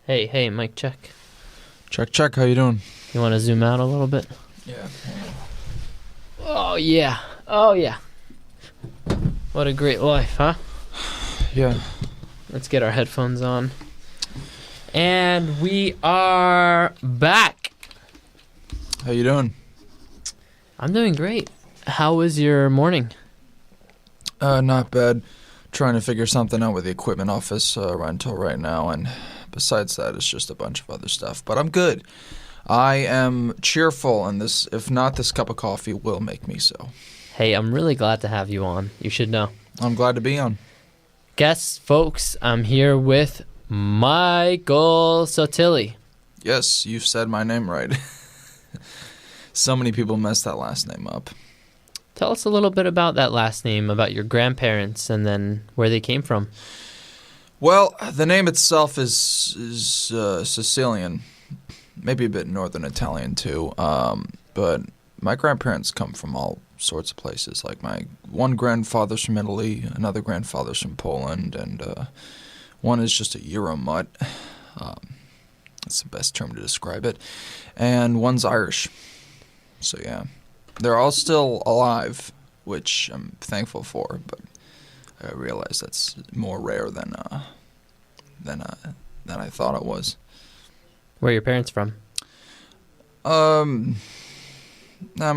Hey, mic check. Check. How you doing? You want to zoom out a little bit? Yeah. Oh, yeah. Oh, yeah. What a great life, huh? Yeah. Let's get our headphones on. And we are back. How you doing? I'm doing great. How was your morning? Not bad. Trying to figure something out with the equipment office rental right now, and besides that, it's just a bunch of other stuff. But I'm good. I am cheerful, and if not, this cup of coffee will make me so. Hey, I'm really glad to have you on. You should know. I'm glad to be on. Guests, folks, I'm here with Michael Sottile. Yes, you've said my name right. So many people mess that last name up. Tell us a little bit about that last name, about your grandparents, and then where they came from. Well, the name itself is Sicilian, maybe a bit Northern Italian too. But my grandparents come from all sorts of places. Like my one grandfather's from Italy, another grandfather's from Poland, and one is just a Euro-mutt. That's the best term to describe it. And one's Irish. So yeah, they're all still alive, which I'm thankful for. But I realize that's more rare than I thought it was. Where are your parents from? My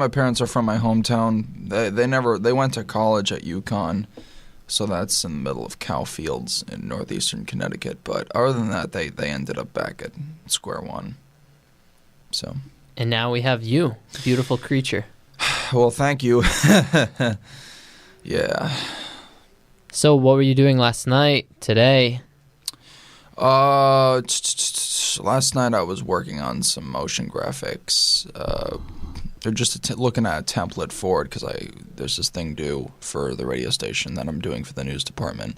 parents are from my hometown. They went to college at UConn, so that's in the middle of cow fields in northeastern Connecticut. But other than that, they ended up back at square one. So. And now we have you, beautiful creature. Well, thank you. Yeah. So what were you doing last night, today? Last night I was working on some motion graphics. They're just looking at a template for it because there's this thing due for the radio station that I'm doing for the news department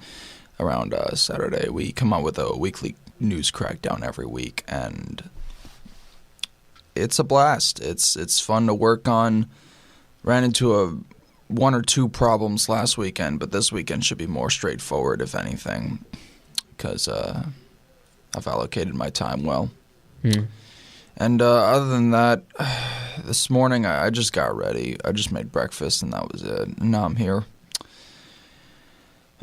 around Saturday. We come out with a weekly news crackdown every week, and it's a blast. It's fun to work on. Ran into one or two problems last weekend, but this weekend should be more straightforward, if anything, because I've allocated my time well. And other than that, this morning I just got ready. I just made breakfast, and that was it. And now I'm here.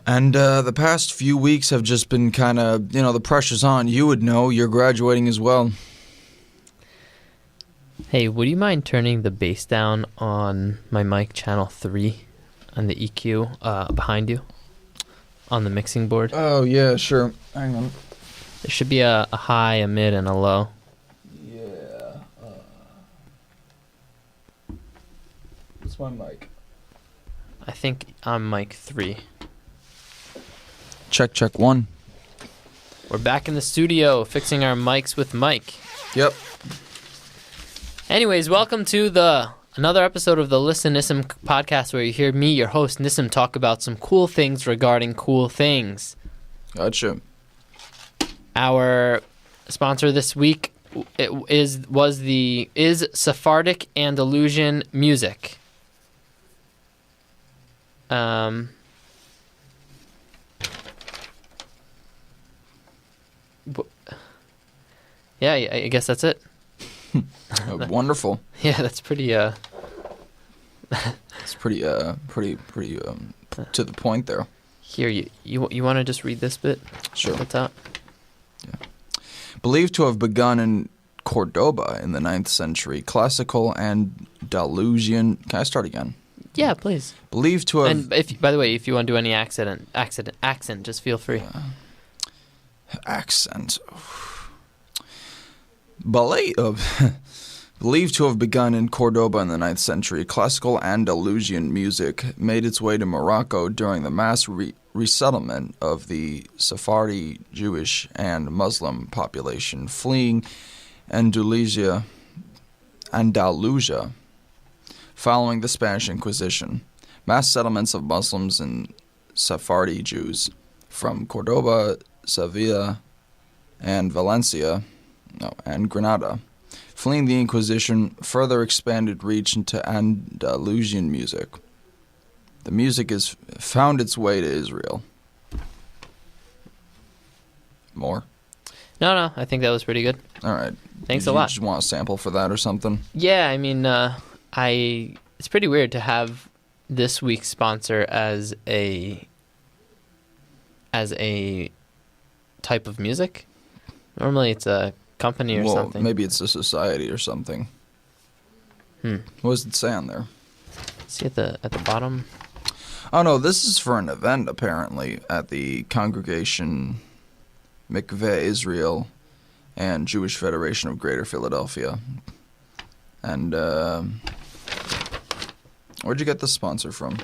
And the past few weeks have just been kind of, the pressure's on. You would know. You're graduating as well. Hey, would you mind turning the bass down on my mic channel 3 on the EQ behind you on the mixing board? Oh, yeah, sure. Hang on. There should be a high, a mid, and a low. Yeah. What's my mic? I think I'm mic 3. Check 1. We're back in the studio fixing our mics with Mike. Yep. Anyways, welcome to another episode of the Listen Nissim podcast, where you hear me, your host Nissim, talk about some cool things regarding cool things. Gotcha. Our sponsor this week is Sephardic Andalusian Music. Yeah, I guess that's it. Wonderful. Yeah, that's pretty. It's pretty to the point there. Here, you want to just read this bit? Sure. At the top. Yeah. Believed to have begun in Cordoba in the 9th century, classical Andalusian. Can I start again? Yeah, please. Believed to have. And by the way, if you want to do any accent, just feel free. Accent. Believed to have begun in Cordoba in the 9th century, classical Andalusian music made its way to Morocco during the mass resettlement of the Sephardi Jewish and Muslim population fleeing Andalusia following the Spanish Inquisition. Mass settlements of Muslims and Sephardi Jews from Cordoba, Sevilla, and Valencia and Granada. Fleeing the Inquisition further expanded reach into Andalusian music. The music has found its way to Israel. More? No, I think that was pretty good. All right. Thanks Did a you lot. just want a sample for that or something? Yeah, I mean, it's pretty weird to have this week's sponsor as a type of music. Normally, it's a company or something. Maybe it's a society or something. What does it say on there? See at the bottom. Oh no, this is for an event apparently at the Congregation Mikveh Israel and Jewish Federation of Greater Philadelphia. And where'd you get this sponsor from?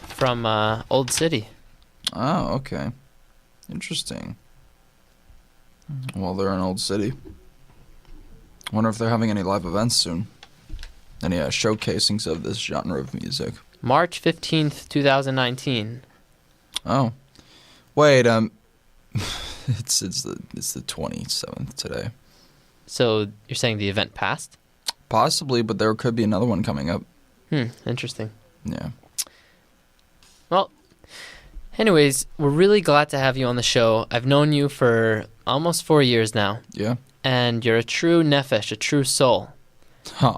From Old City. Oh, okay. Interesting. Well, they're an Old City. Wonder if they're having any live events soon. Any showcasings of this genre of music. March 15th, 2019. Oh. Wait, it's the 27th today. So you're saying the event passed? Possibly, but there could be another one coming up. Interesting. Yeah. Well, anyways, we're really glad to have you on the show. I've known you for almost 4 years now. Yeah. And you're a true nefesh, a true soul. Huh.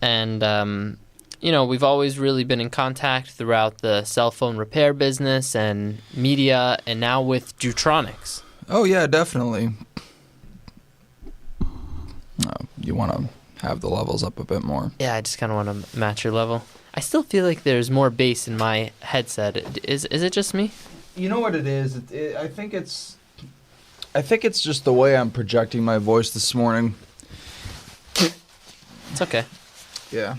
And, we've always really been in contact throughout the cell phone repair business and media, and now with Jutronics. Oh, yeah, definitely. You want to have the levels up a bit more. Yeah, I just kind of want to match your level. I still feel like there's more bass in my headset. Is it just me? You know what it is? I think it's just the way I'm projecting my voice this morning. It's okay. Yeah.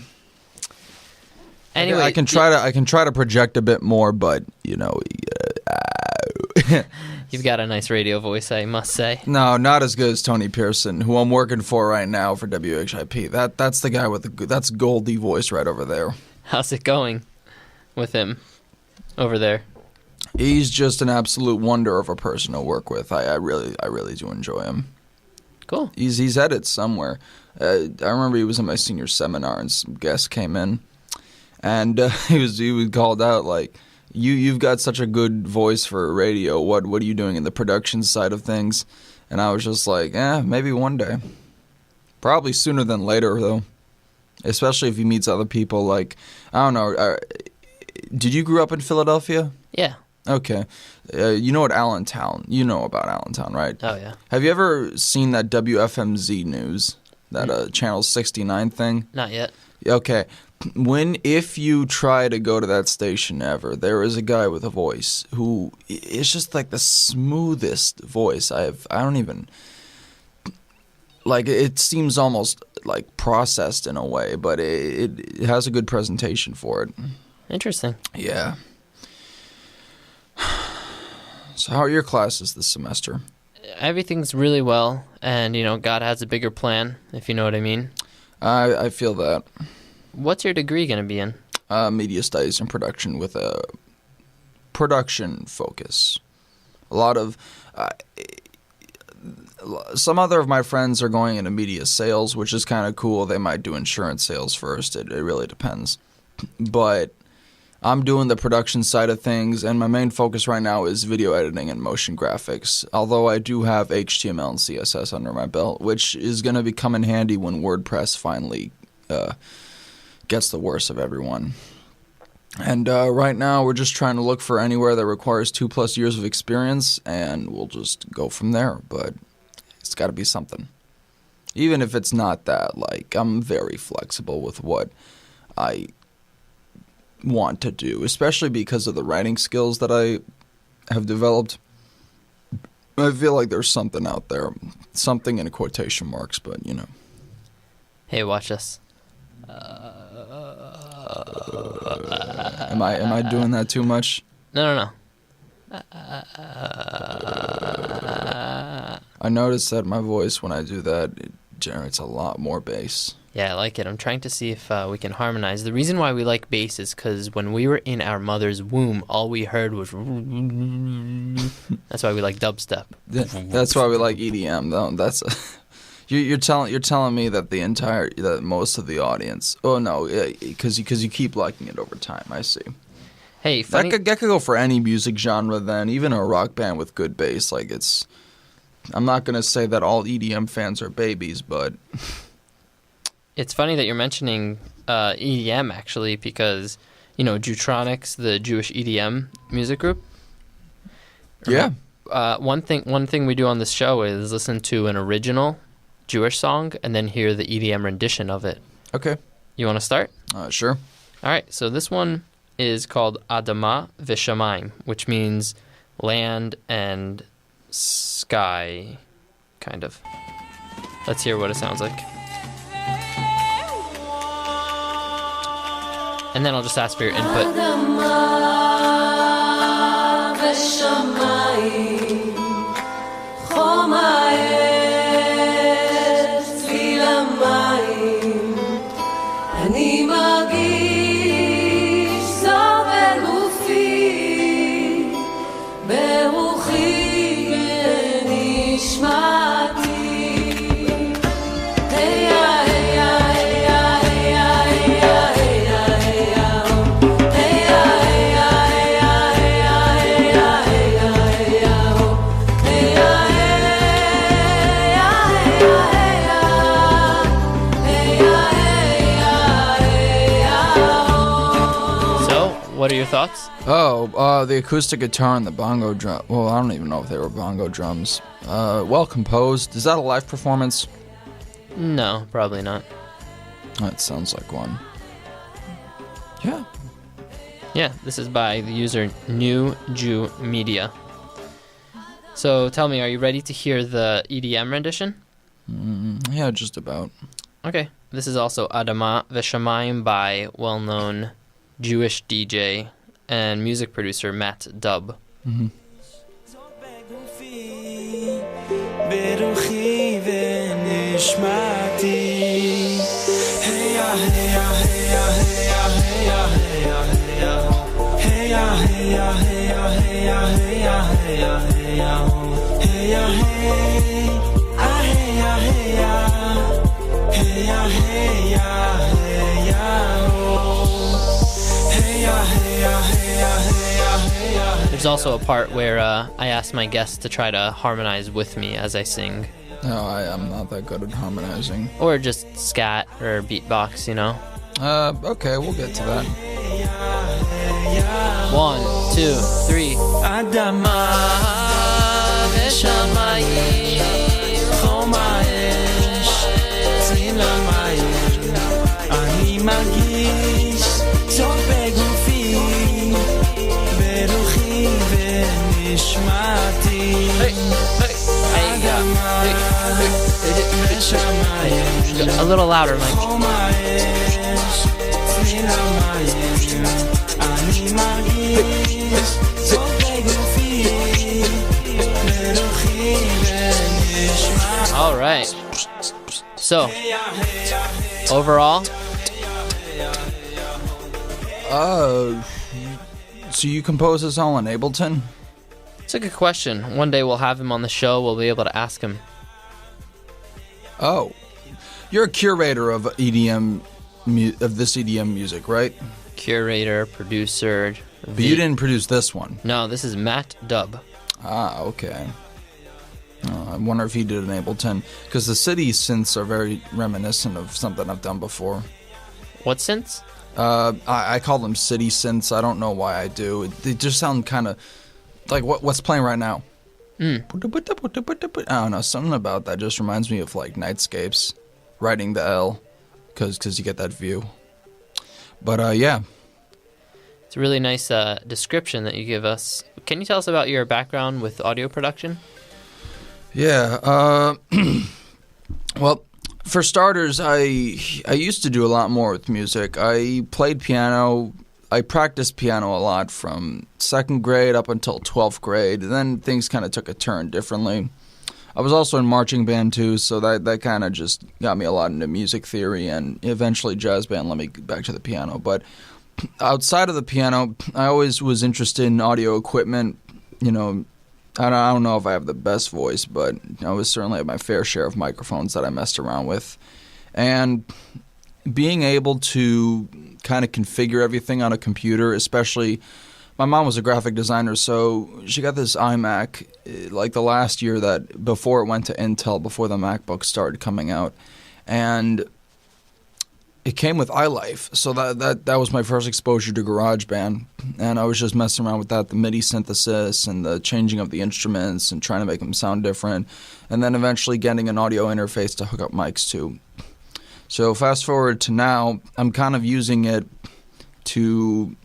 Anyway, I can try to project a bit more, but you've got a nice radio voice, I must say. No, not as good as Tony Pearson, who I'm working for right now for WHIP. That's the guy with that's Goldie voice right over there. How's it going with him over there? He's just an absolute wonder of a person to work with. I really do enjoy him. Cool. He's headed somewhere. I remember he was in my senior seminar and some guests came in, and he was called out like, you've got such a good voice for radio. What are you doing in the production side of things? And I was just like, maybe one day. Probably sooner than later though. Especially if he meets other people like, I don't know. Did you grow up in Philadelphia? Yeah. Okay. You know what Allentown? You know about Allentown, right? Oh, yeah. Have you ever seen that WFMZ news? That Channel 69 thing? Not yet. Okay. If you try to go to that station ever, there is a guy with a voice who is just like the smoothest voice I don't even... Like, it seems almost like processed in a way, but it has a good presentation for it. Interesting. Yeah. So how are your classes this semester? Everything's really well, and, God has a bigger plan, if you know what I mean. I feel that. What's your degree going to be in? Media studies and production with a production focus. A lot of... some other of my friends are going into media sales, which is kind of cool. They might do insurance sales first. It really depends. But I'm doing the production side of things, and my main focus right now is video editing and motion graphics, although I do have HTML and CSS under my belt, which is going to come in handy when WordPress finally gets the worst of everyone. And right now we're just trying to look for anywhere that requires 2+ years of experience, and we'll just go from there. But it's got to be something. Even if it's not that, like, I'm very flexible with what I want to do, especially because of the writing skills that I have developed. I feel like there's something out there, something in quotation marks, but Hey, watch this. Am I doing that too much? No. I noticed that my voice, when I do that, it generates a lot more bass. Yeah, I like it. I'm trying to see if we can harmonize. The reason why we like bass is because when we were in our mother's womb, all we heard was... That's why we like dubstep. That's why we like EDM, though. That's... You're telling me that that most of the audience... Oh, no, because you keep liking it over time. I see. Hey, funny... That could go for any music genre then, even a rock band with good bass. Like, it's... I'm not going to say that all EDM fans are babies, but... It's funny that you're mentioning EDM, actually, because, Jutronics, the Jewish EDM music group. Yeah. One thing we do on this show is listen to an original Jewish song and then hear the EDM rendition of it. Okay. You want to start? Sure. All right. So this one is called Adama V'Shamayim, which means land and sky, kind of. Let's hear what it sounds like. And then I'll just ask for your input. What are your thoughts? The acoustic guitar and the bongo drum. Well, I don't even know if they were bongo drums. Well composed. Is that a live performance? No, probably not. That sounds like one. Yeah. Yeah, this is by the user New Jew Media. So tell me, are you ready to hear the EDM rendition? Yeah, just about. Okay. This is also Adama V'Shamayim by well-known Jewish DJ and music producer Matt Dubb. Mm-hmm. There's also a part where I asked my guests to try to harmonize with me as I sing. No, I'm not that good at harmonizing. Or just scat or beatbox, Okay, we'll get to that. 1, 2, 3. Adama v'shamayim chomayesh tzin lamayim ani margish zot begufy beruchi v'nishmati Adama v'shamayim a little louder, Mike. All right. So, overall, so you compose this all in Ableton? it's a good question. One day we'll have him on the show. We'll be able to ask him. Oh, you're a curator of EDM, of this EDM music, right? Curator, producer. But you didn't produce this one. No, this is Matt Dubb. Ah, okay. I wonder if he did an Ableton, because the city synths are very reminiscent of something I've done before. What synths? I call them city synths. I don't know why I do. They just sound kind of like what's playing right now. I don't know. Something about that just reminds me of like Nightscapes, writing the L, because you get that view. But yeah. It's a really nice description that you give us. Can you tell us about your background with audio production? Yeah. Well, for starters, I used to do a lot more with music. I played piano. I practiced piano a lot from 2nd grade up until 12th grade. And then things kind of took a turn differently. I was also in marching band too, so that kind of just got me a lot into music theory, and eventually jazz band let me get back to the piano. But outside of the piano, I always was interested in audio equipment. I don't know if I have the best voice, but I was certainly at my fair share of microphones that I messed around with. And being able to kind of configure everything on a computer, especially my mom was a graphic designer, so she got this iMac like the last year that before it went to Intel, before the MacBook started coming out, and it came with iLife. So that was my first exposure to GarageBand, and I was just messing around with that, the MIDI synthesis and the changing of the instruments and trying to make them sound different, and then eventually getting an audio interface to hook up mics to. So fast forward to now, I'm kind of using it to,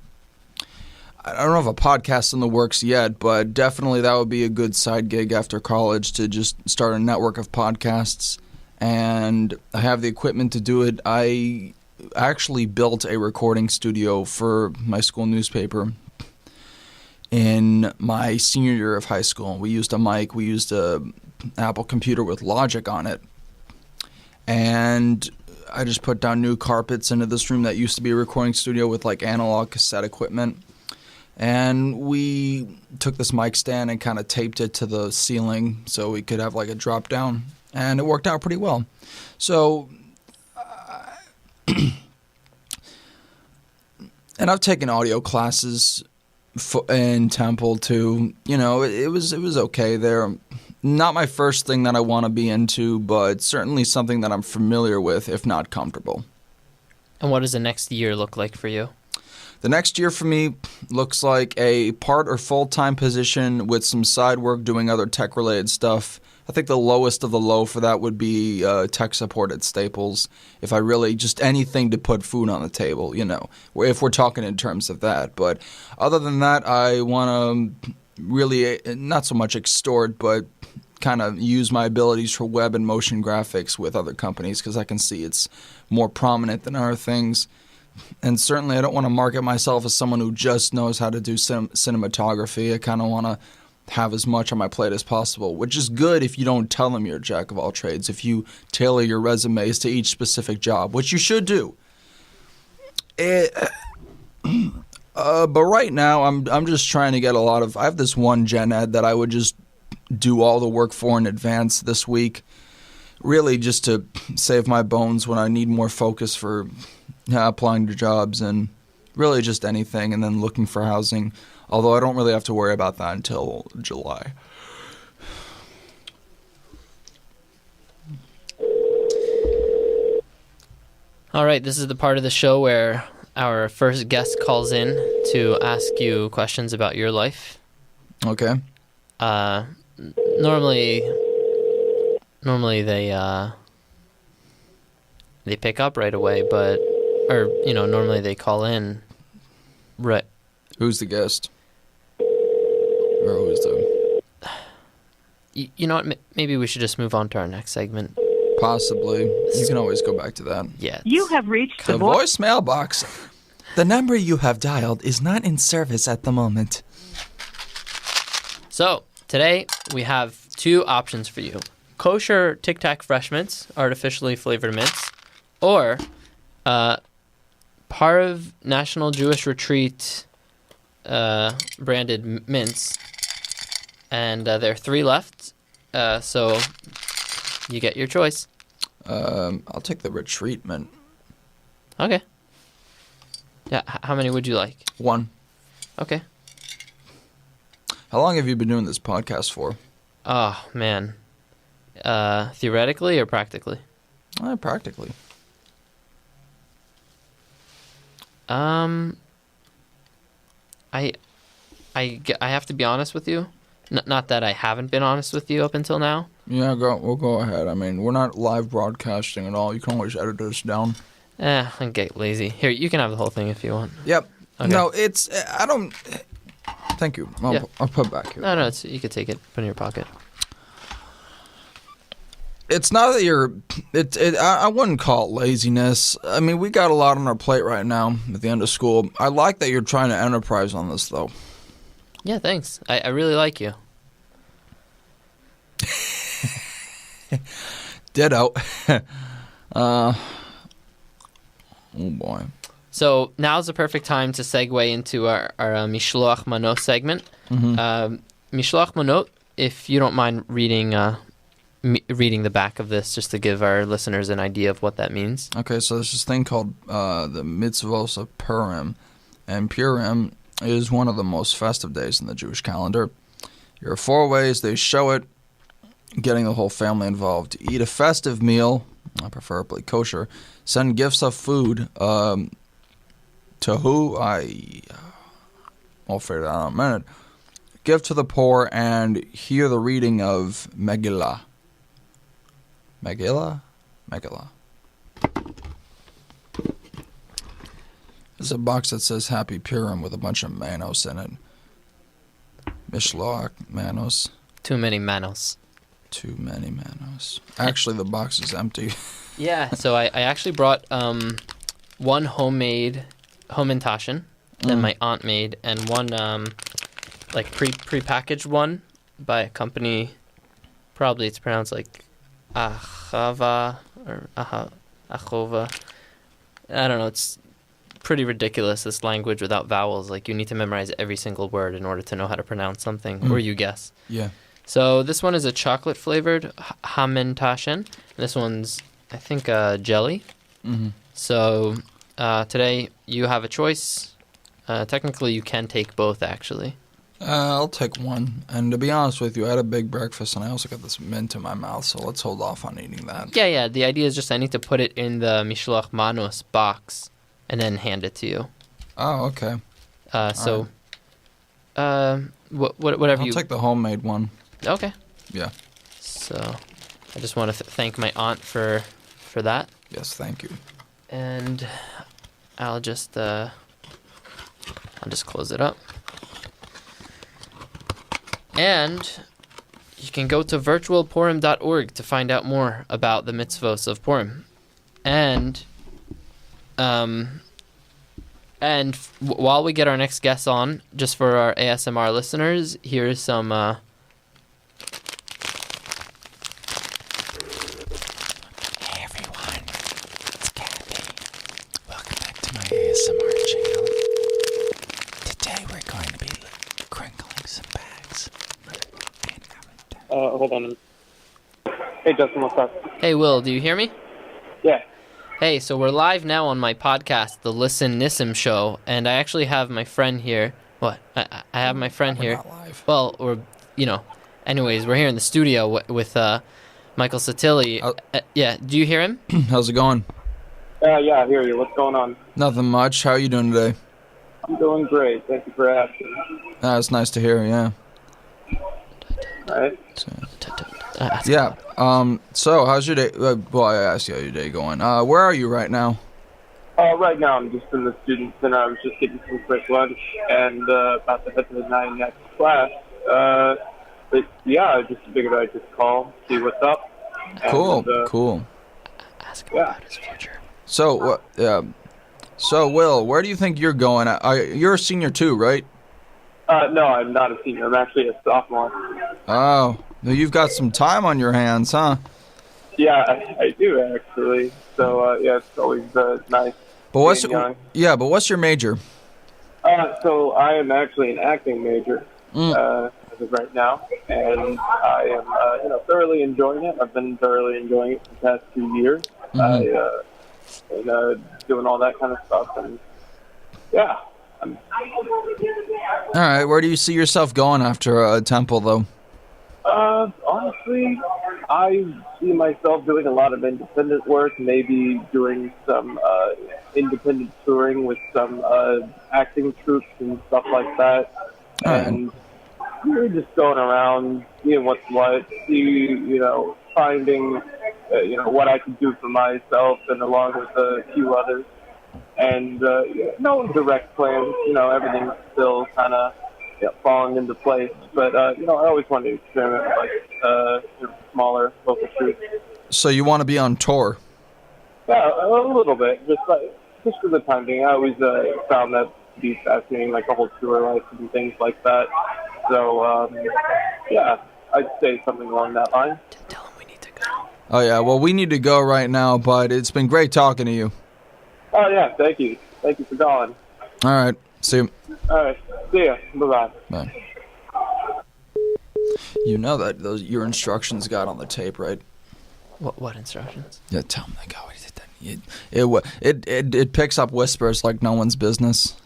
I don't know if a podcast in the works yet, but definitely that would be a good side gig after college to just start a network of podcasts. And I have the equipment to do it. I actually built a recording studio for my school newspaper in my senior year of high school. We used a mic. We used a Apple computer with Logic on it. And I just put down new carpets into this room that used to be a recording studio with like analog cassette equipment. And we took this mic stand and kind of taped it to the ceiling so we could have like a drop down. And it worked out pretty well. So, and I've taken audio classes in Temple too. You know, it was okay there. Not my first thing that I want to be into, but certainly something that I'm familiar with, if not comfortable. And what does the next year look like for you? The next year for me looks like a part or full-time position with some side work doing other tech-related stuff. I think the lowest of the low for that would be tech support at Staples. If I really just anything to put food on the table, you know, if we're talking in terms of that. But other than that, I want to really not so much extort, but kind of use my abilities for web and motion graphics with other companies because I can see it's more prominent than other things. And certainly I don't want to market myself as someone who just knows how to do cinematography. I kind of want to have as much on my plate as possible, which is good if you don't tell them you're a jack of all trades, if you tailor your resumes to each specific job, which you should do. But right now, I'm just trying to get a lot of... I have this one gen ed that I would just do all the work for in advance this week, really just to save my bones when I need more focus for applying to jobs and really just anything, and then looking for housing. Although I don't really have to worry about that until July. All right, this is the part of the show where our first guest calls in to ask you questions about your life. Okay. Normally they pick up right away, but normally they call in. Right. Who's the guest? Or who's the... You know what? Maybe we should just move on to our next segment. Possibly. You can always go back to that. Yeah. You have reached the voicemail box. The number you have dialed is not in service at the moment. So, today we have two options for you. Kosher Tic Tac Fresh Mints, artificially flavored mints, or Parv National Jewish Retreat branded mints. And there are three left, so you get your choice. I'll take the retreat mint. Okay. Yeah, how many would you like? One. Okay. How long have you been doing this podcast for? Oh, man. Theoretically or practically? Practically. I have to be honest with you. Not that I haven't been honest with you up until now. Yeah, we'll go ahead. I mean, we're not live broadcasting at all. You can always edit us down. I get lazy. Here, you can have the whole thing if you want. Yep. Okay. No, I don't... Thank you. I'll put it back here. No, you could take it. Put it in your pocket. It's not that you're... I wouldn't call it laziness. I mean, we got a lot on our plate right now at the end of school. I like that you're trying to enterprise on this, though. Yeah, thanks. I really like you. Ditto. Oh, boy. So now's the perfect time to segue into our Mishloach Manot segment. Mm-hmm. Mishloach Manot, if you don't mind reading the back of this just to give our listeners an idea of what that means. Okay, so there's this thing called the Mitzvos of Purim. And Purim is one of the most festive days in the Jewish calendar. Here are 4 ways they show it, getting the whole family involved. Eat a festive meal, preferably kosher. Send gifts of food. To who? I'll figure that out in a minute. Give to the poor and hear the reading of Megillah. Megillah? Megillah. There's a box that says Happy Purim with a bunch of manos in it. Mishloach manos. Too many manos. Too many manos. Actually, the box is empty. Yeah, so I actually brought one homemade Homentashen that my aunt made, and one like pre-packaged one by a company. Probably it's pronounced like Achava or Achova. I don't know. It's pretty ridiculous, this language without vowels. Like, you need to memorize every single word in order to know how to pronounce something, or you guess. Yeah. So this one is a chocolate-flavored Hamantashen. This one's, I think, jelly. Mm-hmm. So today you have a choice. Technically, you can take both, actually. I'll take one. And to be honest with you, I had a big breakfast, and I also got this mint in my mouth, so let's hold off on eating that. Yeah. The idea is just I need to put it in the Mishloach Manos box and then hand it to you. Oh, okay. So, whatever I'll take the homemade one. Okay. Yeah. So, I just want to thank my aunt for that. Yes, thank you. And I'll just close it up. And you can go to virtualpurim.org to find out more about the mitzvos of Purim. And while we get our next guest on, just for our ASMR listeners, here's some. Hey everyone, it's Kathy. Welcome back to my ASMR channel. Today we're going to be crinkling some bags. Hold on. Hey Justin, what's up? Hey Will, do you hear me? Yeah. Hey, so we're live now on my podcast, the Listen Nissim Show, and I actually have my friend here. What? I have my friend here. Not live. Well, anyways, we're here in the studio with Michael Sottile. Yeah, do you hear him? How's it going? Yeah, I hear you. What's going on? Nothing much. How are you doing today? I'm doing great. Thank you for asking. It's nice to hear, yeah. All right. Yeah. So how's your day? Well, I asked you how your day going. Where are you right now? Right now I'm just in the student center. I was just getting some quick lunch and about to head to the 9 next class. But yeah, I just figured I'd just call, see what's up. Cool. And, Cool. Ask him about his future. So what? So Will, where do you think you're going? You're a senior too, right? No, I'm not a senior. I'm actually a sophomore. Oh, you've got some time on your hands, huh? Yeah, I do actually. So yeah, it's always nice. But what's being young. but what's your major? So I am actually an acting major as of right now, and I am thoroughly enjoying it. I've been thoroughly enjoying it for the past 2 years. And doing all that kind of stuff, and yeah. All right, where do you see yourself going after Temple, though? Honestly, I see myself doing a lot of independent work, maybe doing some independent touring with some acting troupes and stuff like that. All right. And we're just going around, seeing what's what, finding, what I can do for myself and along with a few others. And no direct plans, everything's still kind of falling into place. But I always wanted to experiment with smaller local troops. So you want to be on tour? Yeah, a little bit, just for the time being. I always found that to be fascinating, like the whole tour life and things like that. So yeah, I'd say something along that line. Tell him we need to go. Oh yeah, well we need to go right now, but it's been great talking to you. Oh, yeah, thank you. Thank you for calling. All right, see you. All right, see ya. Bye-bye. Bye. You know that your instructions got on the tape, right? What instructions? Yeah, tell them like, oh, it picks up whispers like no one's business.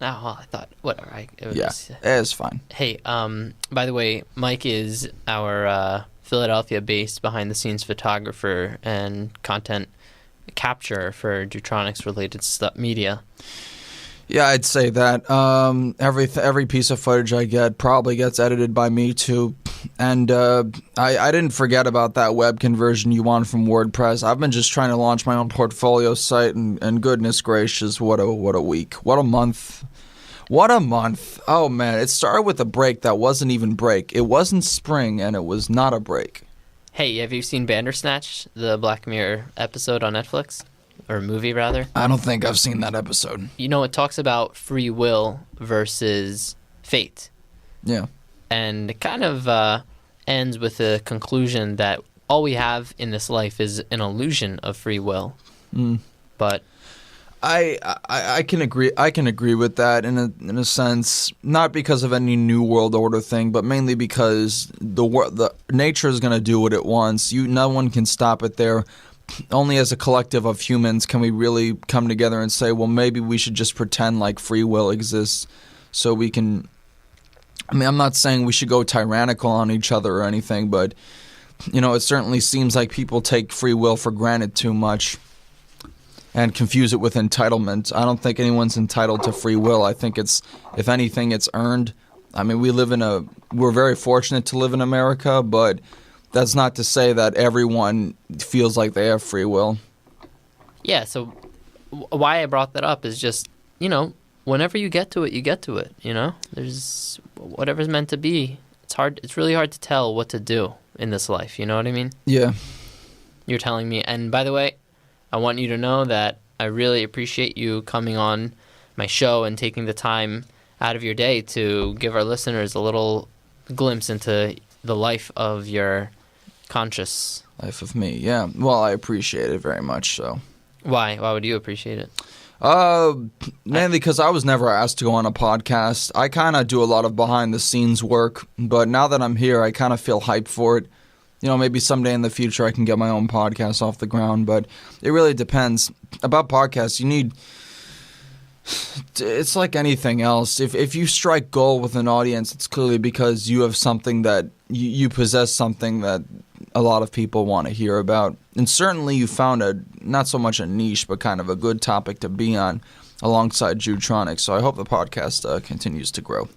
No, well, I thought whatever. It's fine. Hey, by the way, Mike is our Philadelphia-based behind-the-scenes photographer and content capture for Jutronics-related media. Yeah, I'd say that. Every piece of footage I get probably gets edited by me too. And I didn't forget about that web conversion you want from WordPress. I've been just trying to launch my own portfolio site, and goodness gracious, what a week, what a month. What a month. Oh man, it started with a break that wasn't even break. It wasn't spring, and it was not a break. Hey, have you seen Bandersnatch, the Black Mirror episode on Netflix? Or movie, rather? I don't think I've seen that episode. You know, it talks about free will versus fate. Yeah. And it kind of ends with a conclusion that all we have in this life is an illusion of free will. But I can agree. I can agree with that in a sense, not because of any new world order thing, but mainly because the nature is going to do what it wants. No one can stop it there. Only as a collective of humans can we really come together and say, well, maybe we should just pretend like free will exists so we can... I mean, I'm not saying we should go tyrannical on each other or anything, but, you know, it certainly seems like people take free will for granted too much and confuse it with entitlement. I don't think anyone's entitled to free will. I think it's, if anything, it's earned. I mean, we're very fortunate to live in America, but... that's not to say that everyone feels like they have free will. Yeah, so why I brought that up is just, you know, whenever you get to it, you get to it, you know? There's whatever's meant to be. It's really hard to tell what to do in this life, you know what I mean? Yeah. You're telling me. And by the way, I want you to know that I really appreciate you coming on my show and taking the time out of your day to give our listeners a little glimpse into the life of your conscious life of me. Yeah. Well, I appreciate it very much. So. Why would you appreciate it? Mainly because I was never asked to go on a podcast. I kind of do a lot of behind the scenes work, but now that I'm here, I kind of feel hyped for it. You know, maybe someday in the future I can get my own podcast off the ground, but it really depends. About podcasts, it's like anything else. If you strike gold with an audience, it's clearly because you have something that you possess something that a lot of people want to hear about. And certainly you found not so much a niche, but kind of a good topic to be on alongside Jutronics. So I hope the podcast continues to grow.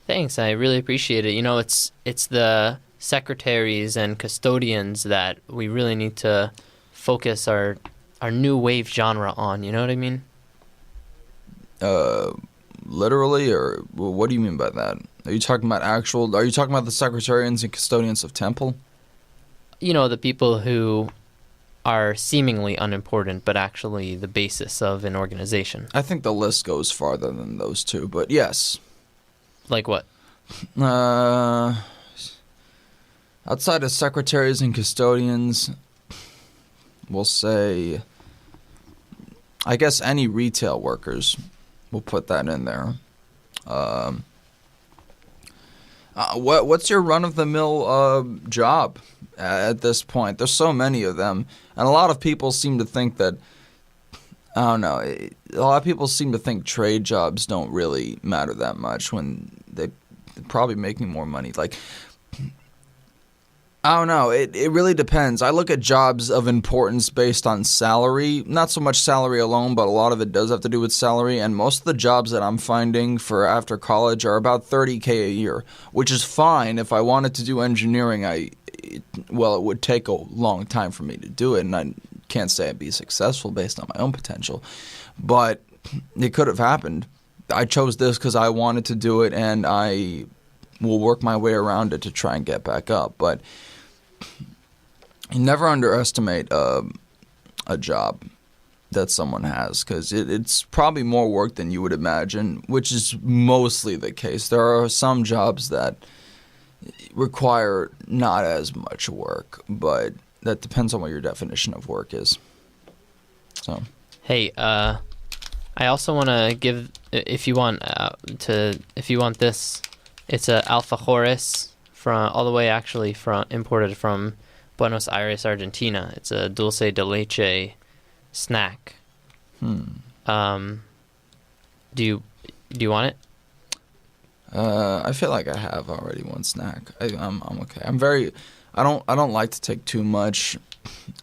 Thanks. I really appreciate it. You know, it's the secretaries and custodians that we really need to focus our new wave genre on. You know what I mean? Literally, or what do you mean by that? Are you talking about the secretarians and custodians of temple? You know, the people who are seemingly unimportant, but actually the basis of an organization. I think the list goes farther than those two, but yes. Like what? Outside of secretaries and custodians, we'll say, I guess any retail workers. We'll put that in there. What's your run-of-the-mill job at this point? There's so many of them. And a lot of people seem to think that, I don't know, a lot of people seem to think trade jobs don't really matter that much when they're probably making more money. Like, I don't know. It really depends. I look at jobs of importance based on salary. Not so much salary alone, but a lot of it does have to do with salary. And most of the jobs that I'm finding for after college are about $30K a year, which is fine. If I wanted to do engineering, it would take a long time for me to do it, and I can't say I'd be successful based on my own potential. But it could have happened. I chose this because I wanted to do it, and I will work my way around it to try and get back up. But you never underestimate a job that someone has, because it's probably more work than you would imagine, which is mostly the case. There are some jobs that require not as much work, but that depends on what your definition of work is. So, hey, I also want to give, if you want this, it's a alfajores from all the way actually from imported from Buenos Aires, Argentina. It's a dulce de leche snack. Do Do you want it? I feel like I have already one snack. I'm okay. I don't like to take too much,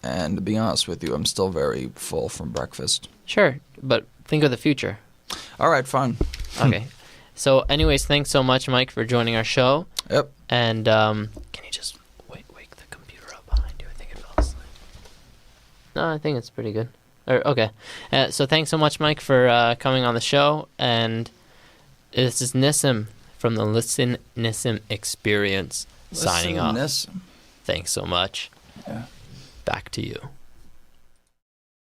and to be honest with you, I'm still very full from breakfast. Sure, but think of the future. All right, fine. Okay. So, anyways, thanks so much, Mike, for joining our show. Yep. And can you just wake the computer up behind you? I think it fell asleep. No, I think it's pretty good. Okay. So thanks so much, Mike, for coming on the show. And this is Nissim from the Listen Nissim Experience signing off. Nissim. Thanks so much. Yeah. Back to you.